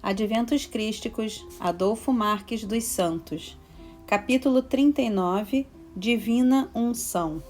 Adventos Crísticos, Adolfo Marques dos Santos. Capítulo 39, Divina Unção.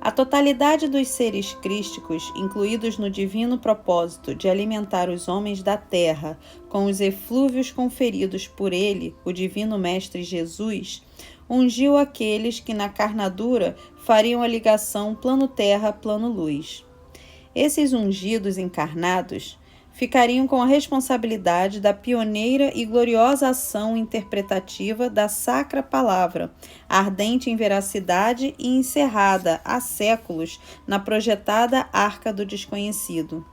A totalidade dos seres crísticos, incluídos no divino propósito de alimentar os homens da terra com os eflúvios conferidos por ele, o divino Mestre Jesus, ungiu aqueles que na carnadura fariam a ligação plano-terra, plano-luz. Esses ungidos encarnados ficariam com a responsabilidade da pioneira e gloriosa ação interpretativa da Sacra Palavra, ardente em veracidade e encerrada há séculos na projetada Arca do Desconhecido.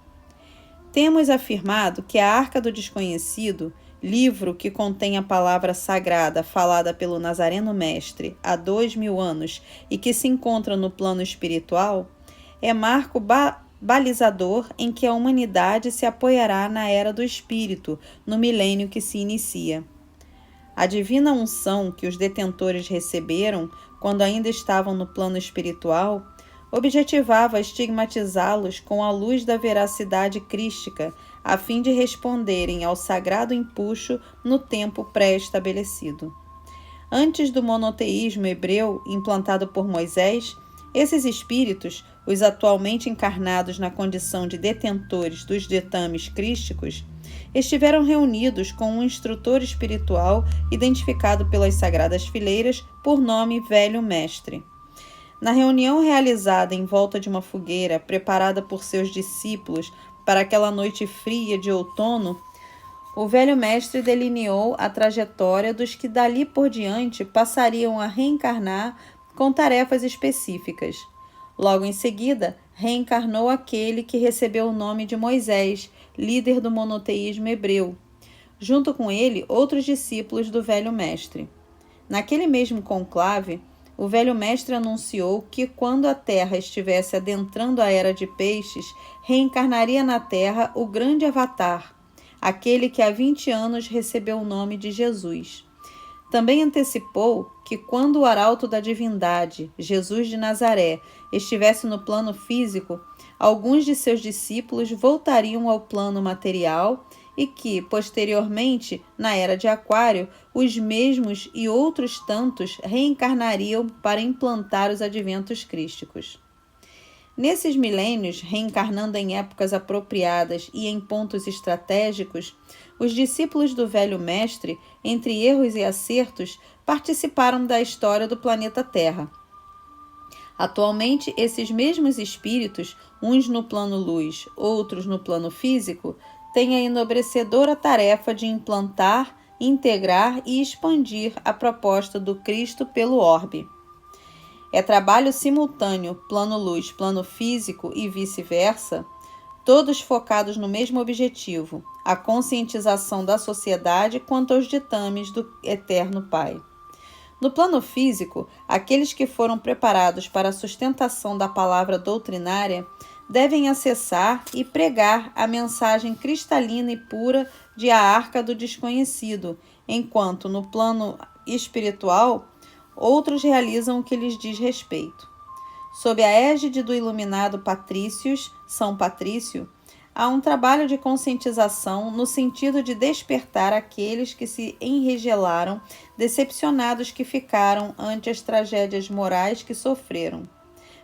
Temos afirmado que a Arca do Desconhecido, livro que contém a palavra sagrada falada pelo Nazareno Mestre há 2000 anos e que se encontra no plano espiritual, é marco balizador em que a humanidade se apoiará na era do Espírito, no milênio que se inicia. A divina unção que os detentores receberam, quando ainda estavam no plano espiritual, objetivava estigmatizá-los com a luz da veracidade crística, a fim de responderem ao sagrado empuxo no tempo pré-estabelecido. Antes do monoteísmo hebreu implantado por Moisés, esses espíritos, os atualmente encarnados na condição de detentores dos ditames crísticos, estiveram reunidos com um instrutor espiritual identificado pelas sagradas fileiras por nome Velho Mestre. Na reunião realizada em volta de uma fogueira preparada por seus discípulos para aquela noite fria de outono, o Velho Mestre delineou a trajetória dos que dali por diante passariam a reencarnar com tarefas específicas. Logo em seguida, reencarnou aquele que recebeu o nome de Moisés, líder do monoteísmo hebreu. Junto com ele, outros discípulos do Velho Mestre. Naquele mesmo conclave, o Velho Mestre anunciou que quando a Terra estivesse adentrando a Era de Peixes, reencarnaria na Terra o grande Avatar, aquele que há 20 anos recebeu o nome de Jesus. Também antecipou que quando o arauto da divindade, Jesus de Nazaré, estivesse no plano físico, alguns de seus discípulos voltariam ao plano material e que, posteriormente, na Era de Aquário, os mesmos e outros tantos reencarnariam para implantar os adventos crísticos. Nesses milênios, reencarnando em épocas apropriadas e em pontos estratégicos, os discípulos do Velho Mestre, entre erros e acertos, participaram da história do planeta Terra. Atualmente, esses mesmos espíritos, uns no plano luz, outros no plano físico, têm a enobrecedora tarefa de implantar, integrar e expandir a proposta do Cristo pelo orbe. É trabalho simultâneo, plano luz, plano físico e vice-versa, todos focados no mesmo objetivo, a conscientização da sociedade quanto aos ditames do Eterno Pai. No plano físico, aqueles que foram preparados para a sustentação da palavra doutrinária devem acessar e pregar a mensagem cristalina e pura de A Arca do Desconhecido, enquanto no plano espiritual, outros realizam o que lhes diz respeito. Sob a égide do iluminado Patrícios, São Patrício, há um trabalho de conscientização no sentido de despertar aqueles que se enregelaram, decepcionados que ficaram ante as tragédias morais que sofreram.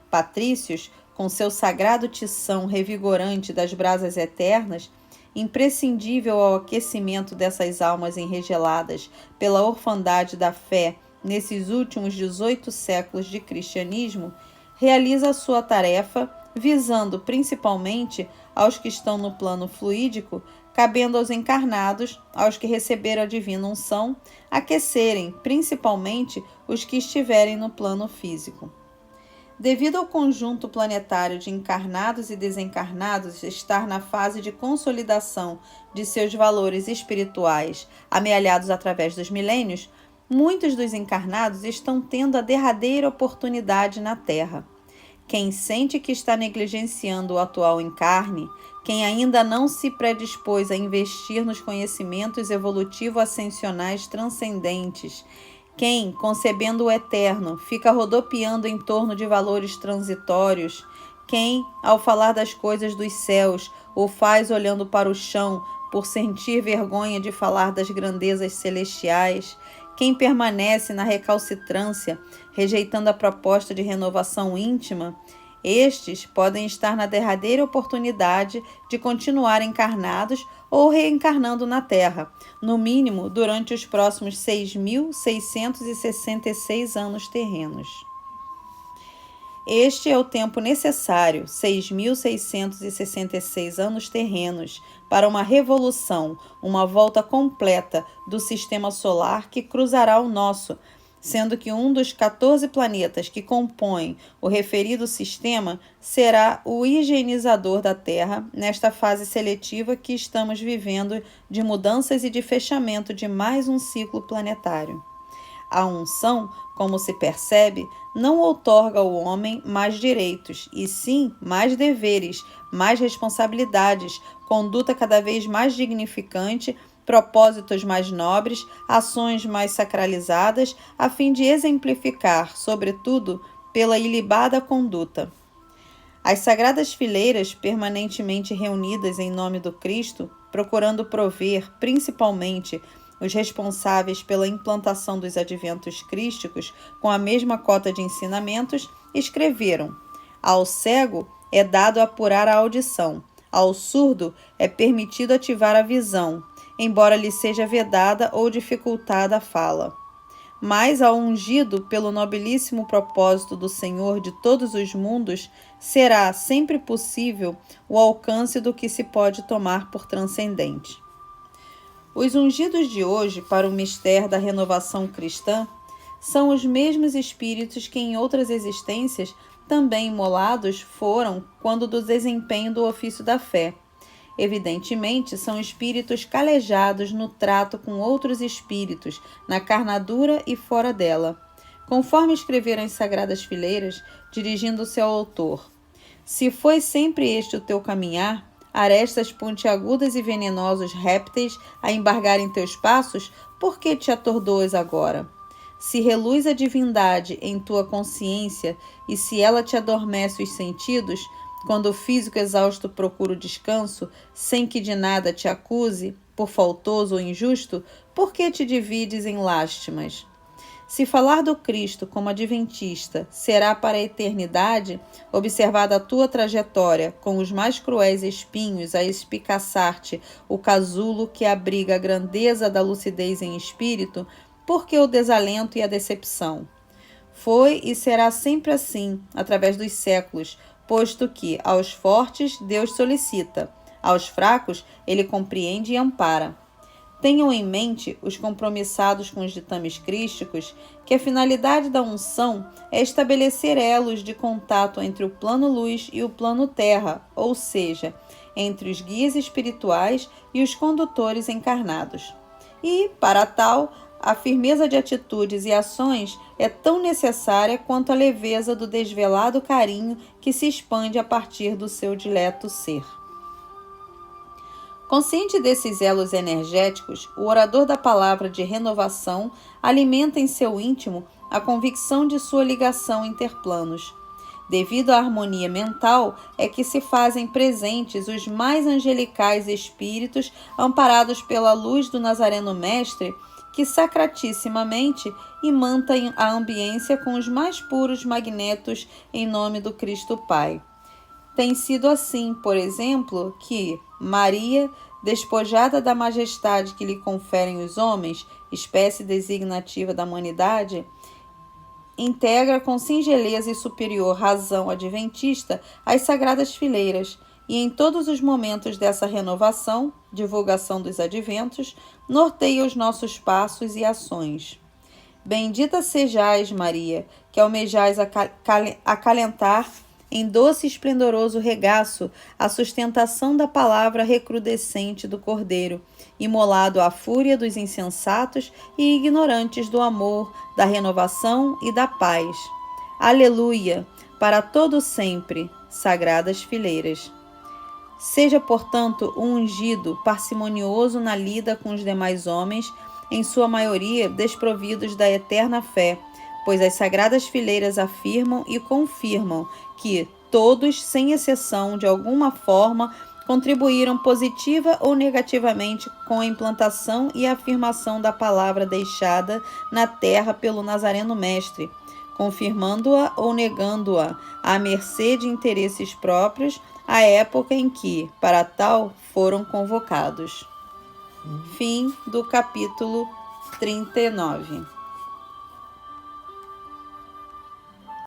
Patrícios, com seu sagrado tição revigorante das brasas eternas, imprescindível ao aquecimento dessas almas enregeladas pela orfandade da fé nesses últimos 18 séculos de cristianismo, realiza a sua tarefa visando principalmente aos que estão no plano fluídico, cabendo aos encarnados, aos que receberam a divina unção, aquecerem principalmente os que estiverem no plano físico. Devido ao conjunto planetário de encarnados e desencarnados estar na fase de consolidação de seus valores espirituais amealhados através dos milênios, muitos dos encarnados estão tendo a derradeira oportunidade na Terra. Quem sente que está negligenciando o atual encarne, quem ainda não se predispôs a investir nos conhecimentos evolutivo-ascensionais transcendentes, quem, concebendo o eterno, fica rodopiando em torno de valores transitórios, quem, ao falar das coisas dos céus, o faz olhando para o chão, por sentir vergonha de falar das grandezas celestiais, quem permanece na recalcitrância, rejeitando a proposta de renovação íntima, estes podem estar na derradeira oportunidade de continuar encarnados ou reencarnando na Terra, no mínimo durante os próximos 6.666 anos terrenos. Este é o tempo necessário, 6.666 anos terrenos, para uma revolução, uma volta completa do sistema solar que cruzará o nosso, sendo que um dos 14 planetas que compõem o referido sistema será o higienizador da Terra nesta fase seletiva que estamos vivendo de mudanças e de fechamento de mais um ciclo planetário. A unção, como se percebe, não outorga ao homem mais direitos, e sim mais deveres, mais responsabilidades, conduta cada vez mais dignificante, propósitos mais nobres, ações mais sacralizadas, a fim de exemplificar, sobretudo, pela ilibada conduta. As sagradas fileiras, permanentemente reunidas em nome do Cristo, procurando prover, principalmente, os responsáveis pela implantação dos adventos crísticos com a mesma cota de ensinamentos, escreveram: ao cego é dado apurar a audição, ao surdo é permitido ativar a visão, embora lhe seja vedada ou dificultada a fala. Mas ao ungido pelo nobilíssimo propósito do Senhor de todos os mundos, será sempre possível o alcance do que se pode tomar por transcendente. Os ungidos de hoje para o mistério da renovação cristã são os mesmos espíritos que em outras existências também imolados foram quando do desempenho do ofício da fé. Evidentemente, são espíritos calejados no trato com outros espíritos, na carnadura e fora dela. Conforme escreveram as sagradas fileiras, dirigindo-se ao autor: se foi sempre este o teu caminhar, arestas pontiagudas e venenosos répteis a embargarem teus passos, por que te atordoas agora? Se reluz a divindade em tua consciência e se ela te adormece os sentidos, quando o físico exausto procura o descanso, sem que de nada te acuse, por faltoso ou injusto, por que te divides em lástimas? Se falar do Cristo como adventista será para a eternidade, observada a tua trajetória com os mais cruéis espinhos a espicaçar-te o casulo que abriga a grandeza da lucidez em espírito, por que o desalento e a decepção? Foi e será sempre assim, através dos séculos, posto que aos fortes Deus solicita, aos fracos ele compreende e ampara. Tenham em mente os compromissados com os ditames crísticos que a finalidade da unção é estabelecer elos de contato entre o plano luz e o plano terra, ou seja, entre os guias espirituais e os condutores encarnados. E, para tal, a firmeza de atitudes e ações é tão necessária quanto a leveza do desvelado carinho que se expande a partir do seu dileto ser. Consciente desses elos energéticos, o orador da palavra de renovação alimenta em seu íntimo a convicção de sua ligação interplanos. Devido à harmonia mental, é que se fazem presentes os mais angelicais espíritos amparados pela luz do Nazareno Mestre, que sacratissimamente imanta a ambiência com os mais puros magnetos em nome do Cristo Pai. Tem sido assim, por exemplo, que Maria, despojada da majestade que lhe conferem os homens, espécie designativa da humanidade, integra com singeleza e superior razão adventista as sagradas fileiras e em todos os momentos dessa renovação, divulgação dos adventos, norteia os nossos passos e ações. Bendita sejais, Maria, que almejais acalentar em doce e esplendoroso regaço a sustentação da palavra recrudescente do Cordeiro, imolado à fúria dos insensatos e ignorantes do amor, da renovação e da paz. Aleluia! Para todo sempre, sagradas fileiras. Seja, portanto, um ungido parcimonioso na lida com os demais homens, em sua maioria desprovidos da eterna fé, pois as sagradas fileiras afirmam e confirmam que todos, sem exceção, de alguma forma, contribuíram positiva ou negativamente com a implantação e afirmação da palavra deixada na terra pelo Nazareno Mestre, confirmando-a ou negando-a à mercê de interesses próprios à época em que, para tal, foram convocados. Fim do capítulo 39.